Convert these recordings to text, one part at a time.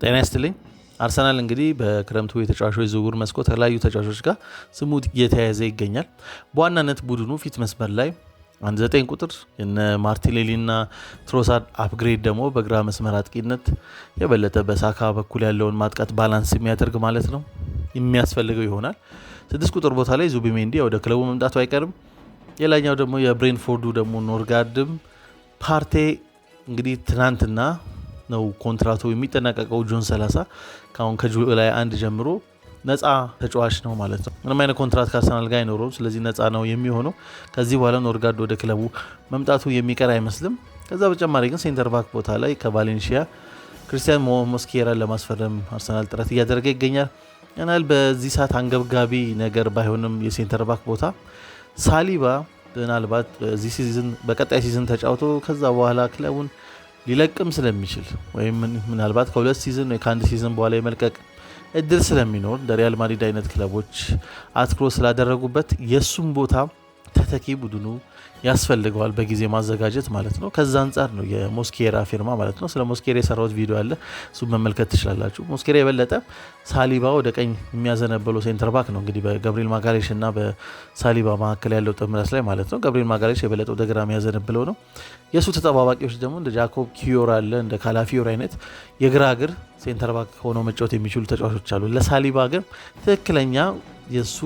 ጤና ይስጥልኝ። አርሰናል እንግዲህ በክረምቱ የተጫዋቾች ዝውውር መስኮት ከተለያዩ ተጫዋቾች ጋር ስሙ እየተያያዘ ይገኛል። በዋናነት ቡድኑ ፊት መስመር ላይ 9 ቁጥር የነ ማርቲኔሊ እና ትሮሳርድ አፕግሬድ ደግሞ በግራ መስመር አጥቂነት የበለጠ በሳካ በኩል ያለውን ማጥቃት ባላንስ የሚያደርግ ማለት ነው የሚያስፈልገው ይሆናል። 6 ቁጥር ቦታ ላይ ዙቢሜንዲ ወደ ክለቡ መምጣቱ አይቀርም። ሌላኛው ደግሞ የብሬንትፎርዱ ደግሞ ኖርጋርድም ፓርቴ እንግዲህ ትናንትና ነው ኮንትራቱ የሚጠናቀቀው ጁን 30 ካሁን ከጁላይ 1 ጀምሮ ነፃ ተጫዋች ነው ማለት ነው። ምንም አይነት ኮንትራት ከአርሰናል ጋር አይኖረውም። ስለዚህ ነፃ ነው የሚሆነው። ከዚህ በኋላ ኖርጋርድ ወደ ክለቡ መምጣቱ የሚቀር አይመስልም። ከዛ በተጨማሪ ግን ሴንተር ባክ ቦታ ላይ ከቫሌንሺያ ክሪስቲያን ሞስኬራን ለማስፈረም አርሰናል ጥረት እያደረገ ይገኛል። ያናል በዚህ ሰዓት አንገብጋቢ ነገር ባይሆንም የሴንተር ባክ ቦታ ሳሊባ ምናልባት በዚህ ሲዝን በቀጣይ ሲዝን ተጫውቶ ከዛ በኋላ ክለቡን ሊለቅም ስለሚችል ወይም ምናልባት ከሁለት ሲዝን ወይ ከአንድ ሲዝን በኋላ የመልቀቅ እድል ስለሚኖር እንደ ሪያል ማድሪድ አይነት ክለቦች አትኩሮ ስላደረጉበት የሱም ቦታ ተተኪ ቡድኑ ያስፈልገዋል በጊዜ ማዘጋጀት ማለት ነው። ከዛ አንጻር ነው የሞስኬራ ፊርማ ማለት ነው። ስለ ሞስኬራ የሰራሁት ቪዲዮ አለ፣ እሱን መመልከት ትችላላችሁ። ሞስኬራ የበለጠ ሳሊባ ወደ ቀኝ የሚያዘነበለው ሴንተር ባክ ነው። እንግዲህ በገብርኤል ማጋሌሽ እና በሳሊባ መካከል ያለው ጥምረት ላይ ማለት ነው። ገብርኤል ማጋሌሽ የበለጠ ወደ ግራ የሚያዘነብለው ነው። የእሱ ተጠባባቂዎች ደግሞ እንደ ጃኮብ ኪዮር አለ፣ እንደ ካላፊዮር አይነት የግራ እግር ሴንተር ባክ ሆነው መጫወት የሚችሉ ተጫዋቾች አሉ። ለሳሊባ ግን ትክክለኛ የእሱ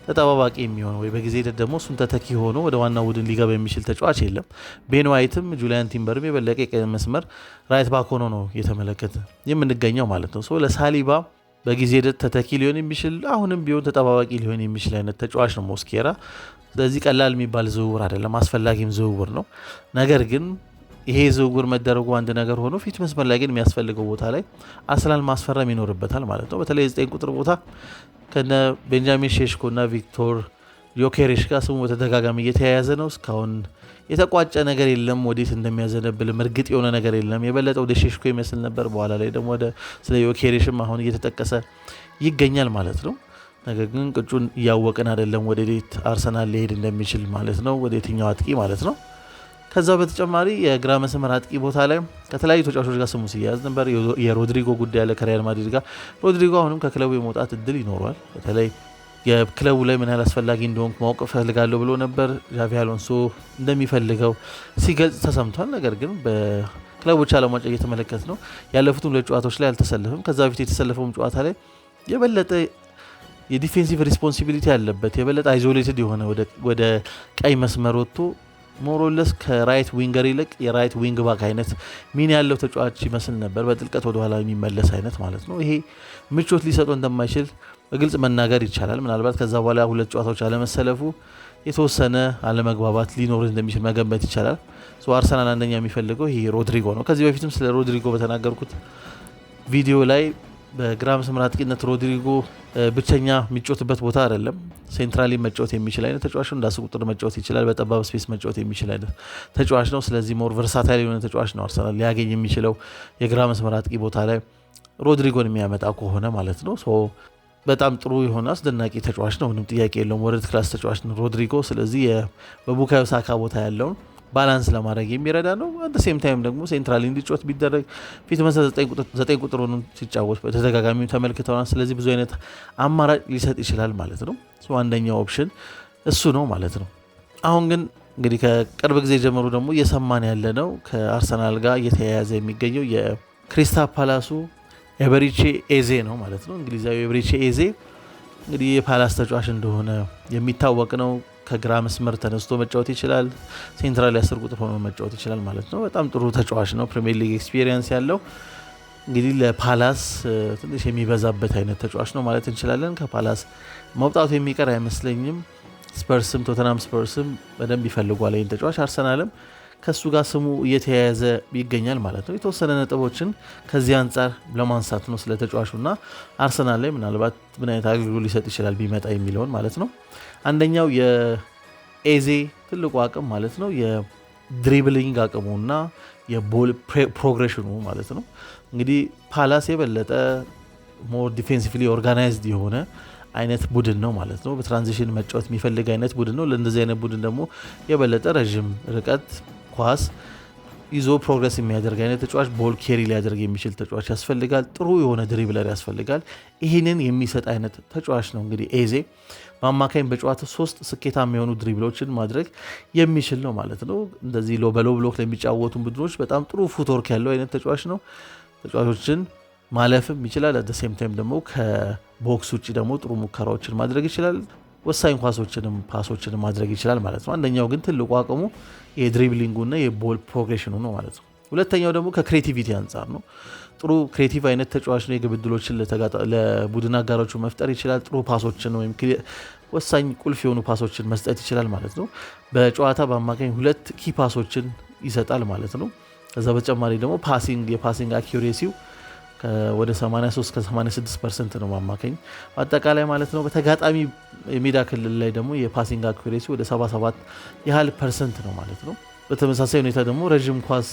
ተጠባባቂ የሚሆነው ወይ በጊዜ ሂደት ደግሞ እሱን ተተኪ ሆኖ ወደ ዋና ቡድን ሊገባ የሚችል ተጫዋች የለም። ቤን ዋይትም ጁሊያን ቲምበርም የበለቀ የቀኝ መስመር ራይት ባክ ሆኖ ነው እየተመለከተ የምንገኘው ማለት ነው። ለሳሊባ በጊዜ ሂደት ተተኪ ሊሆን የሚችል አሁንም ቢሆን ተጠባባቂ ሊሆን የሚችል አይነት ተጫዋች ነው ሞስኬራ። ስለዚህ ቀላል የሚባል ዝውውር አይደለም፣ አስፈላጊም ዝውውር ነው። ነገር ግን ይሄ ዝውውር መደረጉ አንድ ነገር ሆኖ ፊት መስመር ላይ ግን የሚያስፈልገው ቦታ ላይ አርሰናል ማስፈረም ይኖርበታል ማለት ነው። በተለይ 9 ቁጥር ቦታ ከነ ቤንጃሚን ሼሽኮ እና ቪክቶር ዮኬሬሽ ጋር ስሙ በተደጋጋሚ እየተያያዘ ነው። እስካሁን የተቋጨ ነገር የለም። ወዴት እንደሚያዘነብልም እርግጥ የሆነ ነገር የለም። የበለጠ ወደ ሼሽኮ ይመስል ነበር። በኋላ ላይ ደግሞ ስለ ዮኬሬሽም አሁን እየተጠቀሰ ይገኛል ማለት ነው። ነገር ግን ቅጩን እያወቅን አይደለም ወደዴት አርሰናል ሊሄድ እንደሚችል ማለት ነው፣ ወደ የትኛው አጥቂ ማለት ነው። ከዛ በተጨማሪ የግራ መስመር አጥቂ ቦታ ላይ ከተለያዩ ተጫዋቾች ጋር ስሙ ሲያያዝ ነበር። የሮድሪጎ ጉዳይ ያለ ከሪያል ማድሪድ ጋር ሮድሪጎ አሁንም ከክለቡ የመውጣት እድል ይኖረዋል። በተለይ የክለቡ ላይ ምን ያህል አስፈላጊ እንደሆንኩ ማወቅ እፈልጋለሁ ብሎ ነበር። ዣቪ አሎንሶ እንደሚፈልገው ሲገልጽ ተሰምቷል። ነገር ግን በክለቦች ዓለም ዋንጫ እየተመለከት ነው ያለፉትም 2 ጨዋታዎች ላይ አልተሰለፈም። ከዛ በፊት የተሰለፈውም ጨዋታ ላይ የበለጠ የዲፌንሲቭ ሪስፖንሲቢሊቲ ያለበት የበለጠ አይዞሌትድ የሆነ ወደ ቀይ መስመር ወጥቶ ሞሮለስ ከራይት ዊንገር ይልቅ የራይት ዊንግ ባክ አይነት ሚና ያለው ተጫዋች ይመስል ነበር። በጥልቀት ወደኋላ የሚመለስ አይነት ማለት ነው። ይሄ ምቾት ሊሰጠው እንደማይችል በግልጽ መናገር ይቻላል። ምናልባት ከዛ በኋላ 2 ጨዋታዎች አለመሰለፉ የተወሰነ አለመግባባት ሊኖር እንደሚችል መገመት ይቻላል። አርሰናል አንደኛ የሚፈልገው ይሄ ሮድሪጎ ነው። ከዚህ በፊትም ስለ ሮድሪጎ በተናገርኩት ቪዲዮ ላይ በግራ መስመር አጥቂነት ሮድሪጎ ብቸኛ የሚጫወትበት ቦታ አይደለም። ሴንትራሊ መጫወት የሚችል አይነት ተጫዋች ነው። እንዳስ ቁጥር መጫወት ይችላል። በጠባብ ስፔስ መጫወት የሚችል አይነት ተጫዋች ነው። ስለዚህ ሞር ቨርሳታይል የሆነ ተጫዋች ነው አርሰናል ሊያገኝ የሚችለው የግራ መስመር አጥቂ ቦታ ላይ ሮድሪጎን የሚያመጣ ከሆነ ማለት ነው። በጣም ጥሩ የሆነ አስደናቂ ተጫዋች ነው። ምንም ጥያቄ የለውም። ወርልድ ክላስ ተጫዋች ነው ሮድሪጎ። ስለዚህ በቡካዮ ሳካ ቦታ ያለውን ባላንስ ለማድረግ የሚረዳ ነው። አንድ ሴም ታይም ደግሞ ሴንትራሊ እንዲጫወት ቢደረግ ፊት መሰረት 9 ቁጥር ሆኖ ሲጫወት በተደጋጋሚ ተመልክተናል። ስለዚህ ብዙ አይነት አማራጭ ሊሰጥ ይችላል ማለት ነው። አንደኛው ኦፕሽን እሱ ነው ማለት ነው። አሁን ግን እንግዲህ ከቅርብ ጊዜ ጀምሮ ደግሞ እየሰማን ያለ ነው ከአርሰናል ጋር እየተያያዘ የሚገኘው የክሪስታል ፓላሱ ኤበሪቼ ኤዜ ነው ማለት ነው። እንግሊዛዊ ኤበሪቼ ኤዜ እንግዲህ የፓላስ ተጫዋች እንደሆነ የሚታወቅ ነው። ከግራ መስመር ተነስቶ መጫወት ይችላል። ሴንትራል 10 ቁጥር ሆኖ መጫወት ይችላል ማለት ነው። በጣም ጥሩ ተጫዋች ነው። ፕሪሚየር ሊግ ኤክስፒሪየንስ ያለው እንግዲህ ለፓላስ ትንሽ የሚበዛበት አይነት ተጫዋች ነው ማለት እንችላለን። ከፓላስ መውጣቱ የሚቀር አይመስለኝም። ስፐርስም ቶተናም ስፐርስም በደንብ ይፈልጓል ይህን ተጫዋች። አርሰናልም ከሱ ጋር ስሙ እየተያያዘ ይገኛል ማለት ነው። የተወሰነ ነጥቦችን ከዚህ አንጻር ለማንሳት ነው ስለ ተጫዋቹና አርሰናል ላይ ምናልባት ምን አይነት አገልግሎት ሊሰጥ ይችላል ቢመጣ የሚለውን ማለት ነው። አንደኛው የኤዜ ትልቁ አቅም ማለት ነው የድሪብሊንግ አቅሙና የቦል ፕሮግሬሽኑ ማለት ነው። እንግዲህ ፓላስ የበለጠ ሞር ዲፌንሲቭሊ ኦርጋናይዝድ የሆነ አይነት ቡድን ነው ማለት ነው። በትራንዚሽን መጫወት የሚፈልግ አይነት ቡድን ነው። ለእንደዚህ አይነት ቡድን ደግሞ የበለጠ ረዥም ርቀት ኳስ ይዞ ፕሮግረስ የሚያደርግ አይነት ተጫዋች፣ ቦል ኬሪ ሊያደርግ የሚችል ተጫዋች ያስፈልጋል። ጥሩ የሆነ ድሪብለር ያስፈልጋል። ይህንን የሚሰጥ አይነት ተጫዋች ነው እንግዲህ ኤዜ። በአማካኝ በጨዋታ 3 ስኬታማ የሆኑ ድሪብሎችን ማድረግ የሚችል ነው ማለት ነው። እንደዚህ በሎ ብሎክ ለሚጫወቱ ቡድኖች በጣም ጥሩ ፉትወርክ ያለው አይነት ተጫዋች ነው። ተጫዋቾችን ማለፍም ይችላል። አት ሴም ታይም ደግሞ ከቦክስ ውጭ ደግሞ ጥሩ ሙከራዎችን ማድረግ ይችላል። ወሳኝ ፓሶችንም ማድረግ ይችላል ማለት ነው። አንደኛው ግን ትልቁ አቅሙ የድሪብሊንጉና የቦል ፕሮግሬሽኑ ነው ማለት ነው። ሁለተኛው ደግሞ ከክሬቲቪቲ አንጻር ነው። ጥሩ ክሬቲቭ አይነት ተጫዋች ነው። የግብ ዕድሎችን ለቡድን አጋሮቹ መፍጠር ይችላል። ጥሩ ፓሶችን ወይም ወሳኝ ቁልፍ የሆኑ ፓሶችን መስጠት ይችላል ማለት ነው። በጨዋታ በአማካኝ 2 ኪ ፓሶችን ይሰጣል ማለት ነው። ከዛ በተጨማሪ ደግሞ የፓሲንግ አኪሬሲው ወደ 83-86% ነው በአማካኝ አጠቃላይ ማለት ነው። በተጋጣሚ የሜዳ ክልል ላይ ደግሞ የፓሲንግ አኪሬሲ ወደ 77 ያህል % ነው ማለት ነው። በተመሳሳይ ሁኔታ ደግሞ ረዥም ኳስ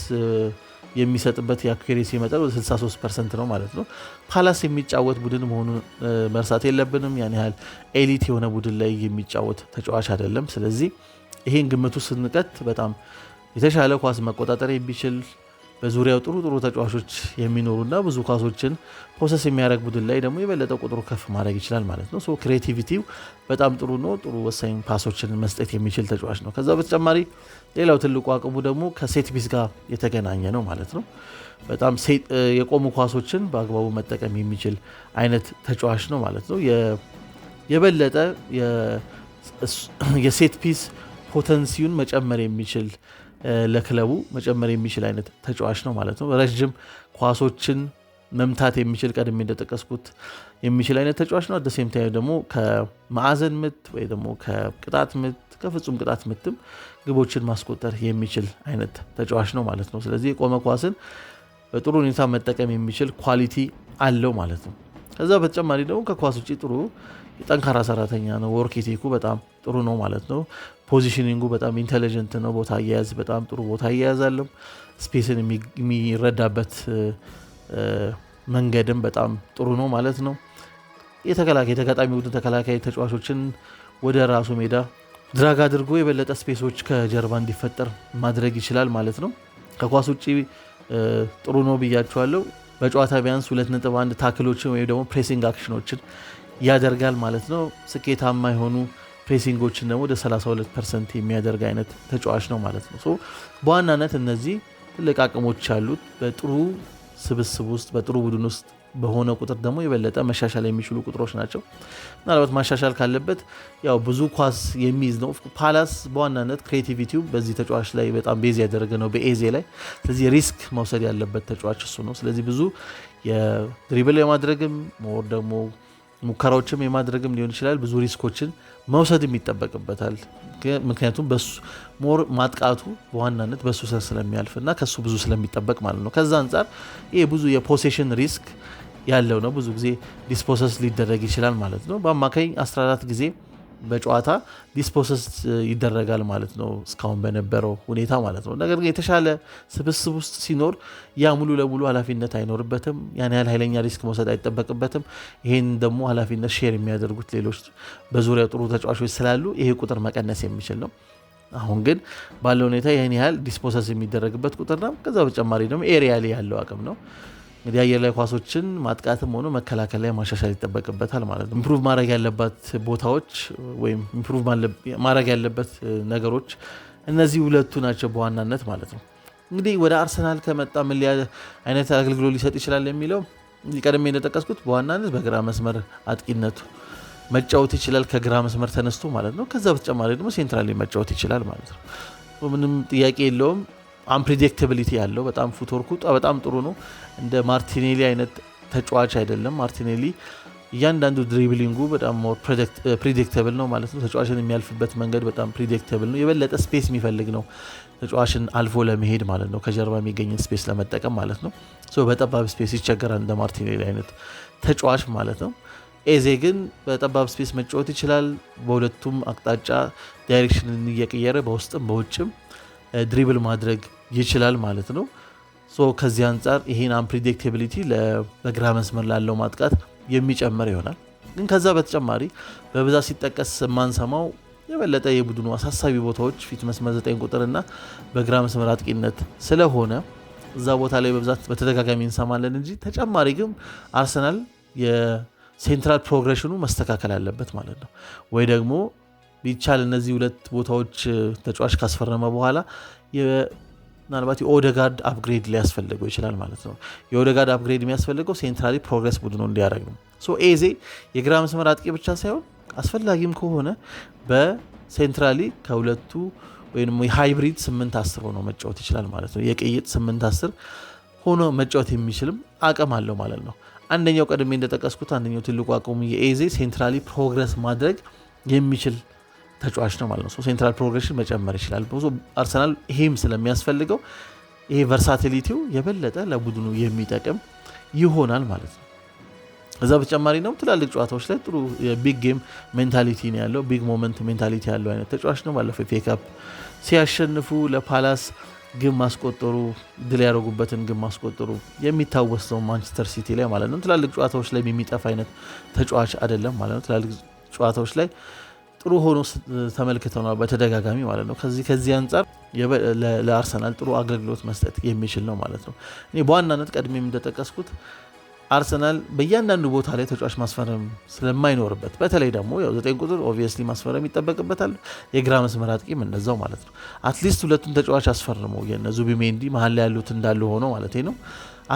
የሚሰጥበት የአኩሬሲ መጠን ወደ 63% ነው ማለት ነው። ፓላስ የሚጫወት ቡድን መሆኑን መርሳት የለብንም። ያን ያህል ኤሊት የሆነ ቡድን ላይ የሚጫወት ተጫዋች አይደለም። ስለዚህ ይሄን ግምቱ ስንቀት በጣም የተሻለ ኳስ መቆጣጠር የሚችል በዙሪያው ጥሩ ተጫዋቾች የሚኖሩና ብዙ ኳሶችን ፕሮሰስ የሚያደርግ ቡድን ላይ ደግሞ የበለጠ ቁጥሩ ከፍ ማድረግ ይችላል ማለት ነው። ክሬቲቪቲው በጣም ጥሩ ነው። ጥሩ ወሳኝ ፓሶችን መስጠት የሚችል ተጫዋች ነው። ከዛ በተጨማሪ ሌላው ትልቁ አቅሙ ደግሞ ከሴት ፒስ ጋር የተገናኘ ነው ማለት ነው። በጣም የቆሙ ኳሶችን በአግባቡ መጠቀም የሚችል አይነት ተጫዋች ነው ማለት ነው። የበለጠ የሴት ፒስ ፖተንሲውን መጨመር የሚችል ለክለቡ መጨመር የሚችል አይነት ተጫዋች ነው ማለት ነው። ረጅም ኳሶችን መምታት የሚችል ቀድሜ እንደጠቀስኩት የሚችል አይነት ተጫዋች ነው። አደሴም ታይም ደግሞ ከማዕዘን ምት ወይ ደግሞ ከቅጣት ምት ከፍጹም ቅጣት ምትም ግቦችን ማስቆጠር የሚችል አይነት ተጫዋች ነው ማለት ነው። ስለዚህ የቆመ ኳስን በጥሩ ሁኔታ መጠቀም የሚችል ኳሊቲ አለው ማለት ነው። ከዛ በተጨማሪ ደግሞ ከኳስ ውጭ ጥሩ ጠንካራ ሰራተኛ ነው። ወርክ ኢቲኩ በጣም ጥሩ ነው ማለት ነው። ፖዚሽኒንጉ በጣም ኢንተለጀንት ነው። ቦታ አያያዝ በጣም ጥሩ ቦታ አያያዛለም። ስፔስን የሚረዳበት መንገድም በጣም ጥሩ ነው ማለት ነው። የተጋጣሚ ቡድን ተከላካይ ተጫዋቾችን ወደ ራሱ ሜዳ ድራግ አድርጎ የበለጠ ስፔሶች ከጀርባ እንዲፈጠር ማድረግ ይችላል ማለት ነው። ከኳስ ውጭ ጥሩ ነው ብያቸዋለሁ። በጨዋታ ቢያንስ 2.1 ታክሎችን ወይም ደግሞ ፕሬሲንግ አክሽኖችን ያደርጋል ማለት ነው። ስኬታማ የሆኑ ፕሬሲንጎችን ደግሞ ወደ 32% የሚያደርግ አይነት ተጫዋች ነው ማለት ነው። በዋናነት እነዚህ ትልቅ አቅሞች ያሉት በጥሩ ስብስብ ውስጥ በጥሩ ቡድን ውስጥ በሆነ ቁጥር ደግሞ የበለጠ መሻሻል የሚችሉ ቁጥሮች ናቸው። ምናልባት ማሻሻል ካለበት ያው ብዙ ኳስ የሚይዝ ነው። ፓላስ በዋናነት ክሬቲቪቲው በዚህ ተጫዋች ላይ በጣም ቤዝ ያደረገ ነው በኤዜ ላይ። ስለዚህ ሪስክ መውሰድ ያለበት ተጫዋች እሱ ነው። ስለዚህ ብዙ የድሪብል የማድረግም ሞር ደግሞ ሙከራዎችም የማድረግም ሊሆን ይችላል። ብዙ ሪስኮችን መውሰድም ይጠበቅበታል። ምክንያቱም በሱ ሞር ማጥቃቱ በዋናነት በሱ ስር ስለሚያልፍ እና ከሱ ብዙ ስለሚጠበቅ ማለት ነው። ከዛ አንጻር ይሄ ብዙ የፖሴሽን ሪስክ ያለው ነው። ብዙ ጊዜ ዲስፖሰስ ሊደረግ ይችላል ማለት ነው። በአማካኝ 14 ጊዜ በጨዋታ ዲስፖሰስ ይደረጋል ማለት ነው እስካሁን በነበረው ሁኔታ ማለት ነው። ነገር ግን የተሻለ ስብስብ ውስጥ ሲኖር ያ ሙሉ ለሙሉ ኃላፊነት አይኖርበትም። ያን ያህል ኃይለኛ ሪስክ መውሰድ አይጠበቅበትም። ይሄን ደግሞ ኃላፊነት ሼር የሚያደርጉት ሌሎች በዙሪያው ጥሩ ተጫዋቾች ስላሉ ይሄ ቁጥር መቀነስ የሚችል ነው። አሁን ግን ባለው ሁኔታ ይህን ያህል ዲስፖሰስ የሚደረግበት ቁጥር ነው። ከዛ በተጨማሪ ደግሞ ኤሪያ ላይ ያለው አቅም ነው። እንግዲህ አየር ላይ ኳሶችን ማጥቃትም ሆኖ መከላከል ላይ ማሻሻል ይጠበቅበታል ማለት ነው። ኢምፕሩቭ ማድረግ ያለበት ቦታዎች ወይም ኢምፕሩቭ ማድረግ ያለበት ነገሮች እነዚህ ሁለቱ ናቸው በዋናነት ማለት ነው። እንግዲህ ወደ አርሰናል ከመጣ ምን አይነት አገልግሎት ሊሰጥ ይችላል የሚለው ቀደም እንደጠቀስኩት በዋናነት በግራ መስመር አጥቂነቱ መጫወት ይችላል፣ ከግራ መስመር ተነስቶ ማለት ነው። ከዛ በተጨማሪ ደግሞ ሴንትራል ላይ መጫወት ይችላል ማለት ነው። ምንም ጥያቄ የለውም። አንፕሬዲክታቢሊቲ ያለው በጣም ፉትወርኩ በጣም ጥሩ ነው። እንደ ማርቲኔሊ አይነት ተጫዋች አይደለም። ማርቲኔሊ እያንዳንዱ ድሪብሊንጉ በጣም ሞር ፕሬዲክታብል ነው ማለት ነው። ተጫዋችን የሚያልፍበት መንገድ በጣም ፕሬዲክታብል ነው። የበለጠ ስፔስ የሚፈልግ ነው ተጫዋችን አልፎ ለመሄድ ማለት ነው። ከጀርባ የሚገኝን ስፔስ ለመጠቀም ማለት ነው። በጠባብ ስፔስ ይቸገራል እንደ ማርቲኔሊ አይነት ተጫዋች ማለት ነው። ኤዜ ግን በጠባብ ስፔስ መጫወት ይችላል። በሁለቱም አቅጣጫ ዳይሬክሽንን እየቀየረ በውስጥም በውጭም ድሪብል ማድረግ ይችላል ማለት ነው። ከዚህ አንጻር ይሄን አንፕሬዲክታቢሊቲ በግራ መስመር ላለው ማጥቃት የሚጨምር ይሆናል። ግን ከዛ በተጨማሪ በብዛት ሲጠቀስ የማንሰማው የበለጠ የቡድኑ አሳሳቢ ቦታዎች ፊት መስመር 9 ቁጥርና በግራ መስመር አጥቂነት ስለሆነ እዛ ቦታ ላይ በብዛት በተደጋጋሚ እንሰማለን እንጂ ተጨማሪ ግን አርሰናል የሴንትራል ፕሮግሬሽኑ መስተካከል አለበት ማለት ነው። ወይ ደግሞ ቢቻል እነዚህ ሁለት ቦታዎች ተጫዋች ካስፈረመ በኋላ ምናልባት የኦደጋርድ አፕግሬድ ሊያስፈልገው ይችላል ማለት ነው። የኦደጋርድ አፕግሬድ የሚያስፈልገው ሴንትራሊ ፕሮግሬስ ቡድኑ እንዲያደርግ ነው። ኤዜ የግራ መስመር አጥቂ ብቻ ሳይሆን አስፈላጊም ከሆነ በሴንትራሊ ከሁለቱ ወይም የሃይብሪድ 8-10 ሆኖ መጫወት ይችላል ማለት ነው። የቅይጥ 8-10 ሆኖ መጫወት የሚችልም አቅም አለው ማለት ነው። አንደኛው ቀድሜ እንደጠቀስኩት አንደኛው ትልቁ አቅሙ የኤዜ ሴንትራሊ ፕሮግረስ ማድረግ የሚችል ተጫዋች ነው ማለት ነው። ሴንትራል ፕሮግሬሽን መጨመር ይችላል። አርሰናል ይሄም ስለሚያስፈልገው ይሄ ቨርሳቲሊቲው የበለጠ ለቡድኑ የሚጠቅም ይሆናል ማለት ነው። እዛ በተጨማሪ ነው ትላልቅ ጨዋታዎች ላይ ጥሩ የቢግ ጌም ሜንታሊቲ ነው ያለው፣ ቢግ ሞመንት ሜንታሊቲ ያለው አይነት ተጫዋች ነው። ባለፈው ፌ ካፕ ሲያሸንፉ ለፓላስ ግብ ማስቆጠሩ ድል ያደረጉበትን ግብ ማስቆጠሩ የሚታወስ ነው ማንቸስተር ሲቲ ላይ ማለት ነው። ትላልቅ ጨዋታዎች ላይ የሚጠፋ አይነት ተጫዋች አይደለም ማለት ነው። ትላልቅ ጨዋታዎች ላይ ጥሩ ሆኖ ተመልክተናል በተደጋጋሚ ማለት ነው። ከዚህ አንጻር ለአርሰናል ጥሩ አገልግሎት መስጠት የሚችል ነው ማለት ነው። እኔ በዋናነት ቀድሜም እንደጠቀስኩት አርሰናል በእያንዳንዱ ቦታ ላይ ተጫዋች ማስፈረም ስለማይኖርበት በተለይ ደግሞ 9 ቁጥር ኦብቪየስሊ ማስፈረም ይጠበቅበታል። የግራ መስመር አጥቂም እንደዛው ማለት ነው። አትሊስት ሁለቱም ተጫዋች አስፈርመው የነ ዙቢሜንዲ መሀል ላይ ያሉት እንዳሉ ሆኖ ማለት ነው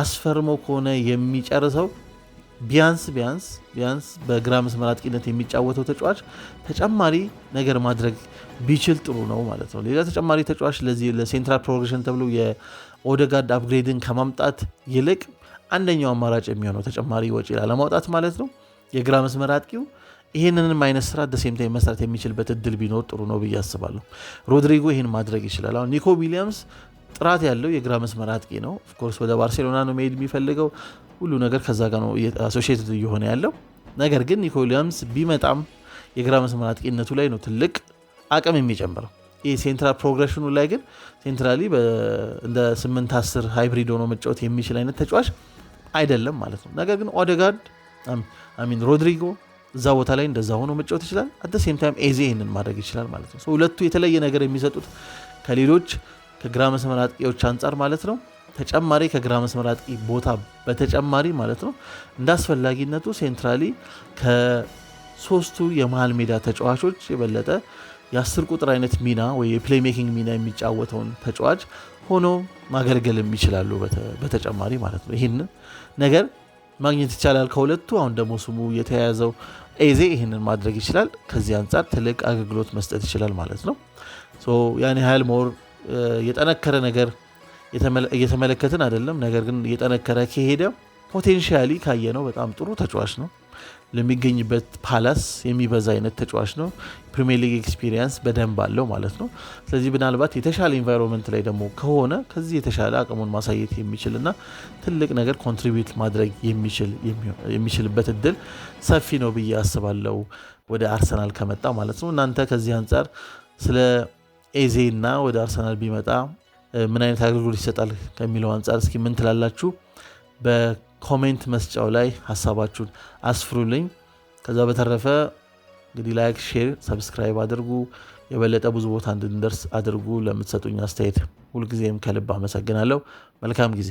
አስፈርመው ከሆነ የሚጨርሰው ቢያንስ በግራ መስመር አጥቂነት የሚጫወተው ተጫዋች ተጨማሪ ነገር ማድረግ ቢችል ጥሩ ነው ማለት ነው። ሌላ ተጨማሪ ተጫዋች ለዚህ ለሴንትራል ፕሮግሬሽን ተብሎ የኦደጋርድ አፕግሬድን ከማምጣት ይልቅ አንደኛው አማራጭ የሚሆነው ተጨማሪ ወጪ ላለማውጣት ማለት ነው የግራ መስመር አጥቂው ይህንንም አይነት ስራ ደሴም ታይም መስራት የሚችልበት እድል ቢኖር ጥሩ ነው ብዬ አስባለሁ። ሮድሪጎ ይህን ማድረግ ይችላል። አሁን ኒኮ ዊሊያምስ ጥራት ያለው የግራ መስመር አጥቂ ነው። ኦፍኮርስ ወደ ባርሴሎና ነው መሄድ የሚፈልገው። ሁሉ ነገር ከዛ ጋር ነው አሶሺየትድ እየሆነ ያለው። ነገር ግን ኒኮ ዊሊያምስ ቢመጣም የግራ መስመር አጥቂነቱ ላይ ነው ትልቅ አቅም የሚጨምረው። ይህ ሴንትራል ፕሮግሬሽኑ ላይ ግን ሴንትራሊ እንደ 8-10 ሃይብሪድ ሆኖ መጫወት የሚችል አይነት ተጫዋች አይደለም ማለት ነው። ነገር ግን ኦደጋርድ ሮድሪጎ እዛ ቦታ ላይ እንደዛ ሆኖ መጫወት ይችላል። አት ሴም ታይም ኤዜ ይህንን ማድረግ ይችላል ማለት ነው። ሁለቱ የተለየ ነገር የሚሰጡት ከሌሎች ከግራ መስመር አጥቂዎች አንጻር ማለት ነው ተጨማሪ ከግራ መስመር አጥቂ ቦታ በተጨማሪ ማለት ነው እንደ አስፈላጊነቱ ሴንትራሊ ከሶስቱ የመሃል ሜዳ ተጫዋቾች የበለጠ የ10 ቁጥር አይነት ሚና ወይ የፕሌይ ሜኪንግ ሚና የሚጫወተውን ተጫዋች ሆኖ ማገልገልም ይችላሉ በተጨማሪ ማለት ነው። ይህን ነገር ማግኘት ይቻላል ከሁለቱ። አሁን ደግሞ ስሙ የተያያዘው ኤዜ ይህንን ማድረግ ይችላል። ከዚህ አንጻር ትልቅ አገልግሎት መስጠት ይችላል ማለት ነው። ያን ያህል ሞር የጠነከረ ነገር እየተመለከትን አይደለም። ነገር ግን እየጠነከረ ከሄደ ፖቴንሻሊ ካየነው በጣም ጥሩ ተጫዋች ነው። ለሚገኝበት ፓላስ የሚበዛ አይነት ተጫዋች ነው። ፕሪሚየር ሊግ ኤክስፒሪየንስ በደንብ አለው ማለት ነው። ስለዚህ ምናልባት የተሻለ ኢንቫይሮንመንት ላይ ደግሞ ከሆነ ከዚህ የተሻለ አቅሙን ማሳየት የሚችልና ትልቅ ነገር ኮንትሪቢዩት ማድረግ የሚችልበት እድል ሰፊ ነው ብዬ አስባለሁ ወደ አርሰናል ከመጣ ማለት ነው። እናንተ ከዚህ አንጻር ስለ ኤዜ እና ወደ አርሰናል ቢመጣ ምን አይነት አገልግሎት ይሰጣል ከሚለው አንጻር እስኪ ምን ትላላችሁ? በኮሜንት መስጫው ላይ ሀሳባችሁን አስፍሩልኝ። ከዛ በተረፈ እንግዲህ ላይክ፣ ሼር፣ ሰብስክራይብ አድርጉ። የበለጠ ብዙ ቦታ እንድንደርስ አድርጉ። ለምትሰጡኝ አስተያየት ሁልጊዜም ከልብ አመሰግናለሁ። መልካም ጊዜ